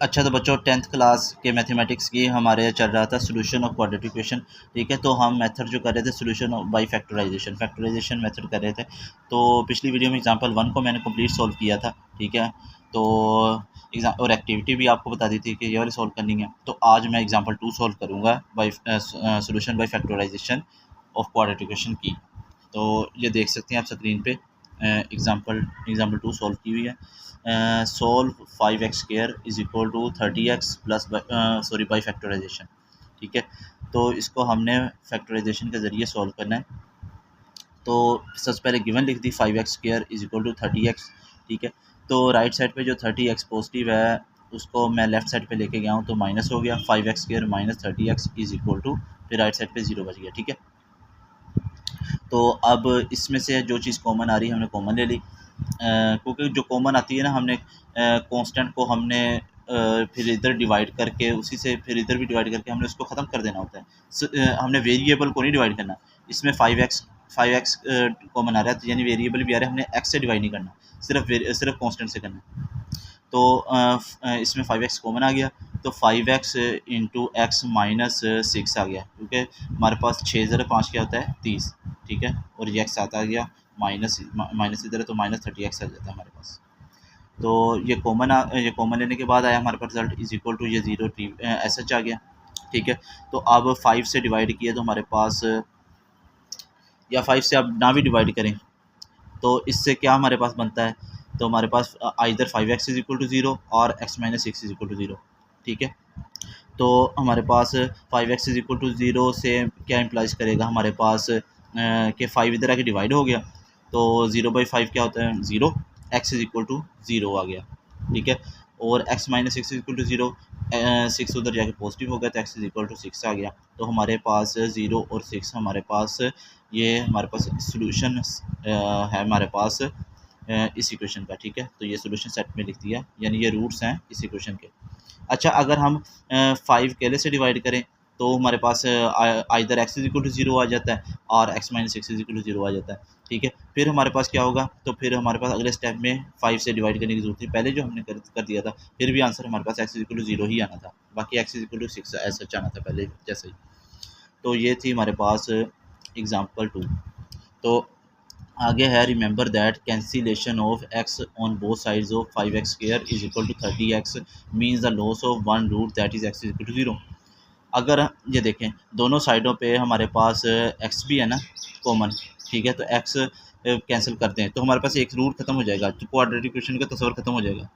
अच्छा तो बच्चों 10th क्लास के मैथमेटिक्स की हमारे चल रहा था सोल्यूशन ऑफ क्वाड्रेटिक इक्वेशन। ठीक है, तो हम मेथड जो कर रहे थे सोल्यूशन बाय फैक्टराइजेशन मेथड कर रहे थे। तो पिछली वीडियो में एग्जांपल 1 को मैंने कंप्लीट सॉल्व किया था। ठीक है, तो एग्जाम और एक्टिविटी भी आपको बता दी थी कि ये वाली सॉल्व करनी है। तो आज मैं एग्जांपल 2 सॉल्व करूँगा by solution by factorization of quadratic equation की। तो ये देख सकते हैं आप स्क्रीन पे एग्जाम्पल 2 सॉल्व की हुई है। Solve 5x square is equal to 30x plus sorry by factorization. ठीक है, तो इसको हमने फैक्टराइजेशन के ज़रिए सॉल्व करना है। तो सबसे पहले गिवन लिख दी 5x square is equal to 30x। ठीक है, तो राइट साइड पे जो 30x पॉजिटिव है उसको मैं लेफ्ट साइड पे लेके गया हूँ, तो माइनस हो गया 5x square minus 30x is equal to, फिर राइट साइड पे 0 बच गया। ठीक है, तो अब इसमें से जो चीज़ कॉमन आ रही है हमने कॉमन ले ली, क्योंकि जो कॉमन आती है ना हमने कांस्टेंट को हमने फिर इधर डिवाइड करके उसी से फिर इधर भी डिवाइड करके हमने उसको ख़त्म कर देना होता है। हमने वेरिएबल को नहीं डिवाइड करना। इसमें 5x कॉमन आ रहा है, तो यानी वेरिएबल भी आ रहा है, हमने x से डिवाइड नहीं करना, सिर्फ कांस्टेंट से करना है। तो इसमें 5x कॉमन आ गया, तो 5x इंटू एक्स माइनस 6 आ गया, क्योंकि हमारे पास 6 ज़रा 5 क्या होता है 30। ठीक है, और ये एक्स आता गया माइनस इधर है, तो माइनस 30x आ जाता है हमारे पास। तो ये कॉमन लेने के बाद आया हमारे पास रिजल्ट इज इक्वल टू ये 0 एस एच आ गया। ठीक है, तो अब 5 से डिवाइड किया तो हमारे पास, या 5 से आप ना भी डिवाइड करें तो इससे क्या हमारे पास बनता है, तो हमारे पास either 5x is equal to 0 और x minus 6 is equal to 0। ठीक है, तो हमारे पास 5x इज इक्वल टू 0 से क्या इम्प्लाइज करेगा हमारे पास कि 5 इधर आके डिवाइड हो गया, तो 0/5 क्या होता है 0, x इज इक्वल टू 0 आ गया। ठीक है, और x minus 6 is equal to 0, 6 उधर जाके पॉजिटिव हो गया, तो x इज इक्वल टू 6 आ गया। तो हमारे पास 0 और 6 हमारे पास, ये हमारे पास सोल्यूशन है हमारे पास इस इक्वेशन का। ठीक है, तो ये सोल्यूशन सेट में लिख दिया, यानी ये रूट्स हैं इस इक्वेशन के। अच्छा, अगर हम 5 अकेले से डिवाइड करें तो हमारे पास either x is equal to 0 आ जाता है और x minus 6 is equal to 0 आ जाता है। ठीक है, फिर हमारे पास क्या होगा, तो फिर हमारे पास अगले स्टेप में 5 से डिवाइड करने की जरूरत थी, पहले जो हमने कर दिया था, फिर भी आंसर हमारे पास x इज इक्वल टू 0 ही आना था, बाकी x इज इक्वल टू 6 ऐसा आना था पहले जैसे ही। तो ये थी हमारे पास एग्जाम्पल 2। तो आगे है remember that cancellation of x on both sides of 5x square is equal to 30x means the loss of one root that is x is equal to 0। अगर ये देखें दोनों साइडों पे हमारे पास x भी है ना कॉमन। ठीक है, तो x कैंसिल करते हैं तो हमारे पास एक रूट खत्म हो जाएगा, तो क्वाड्रेटिक इक्वेशन का तस्वर खत्म हो जाएगा।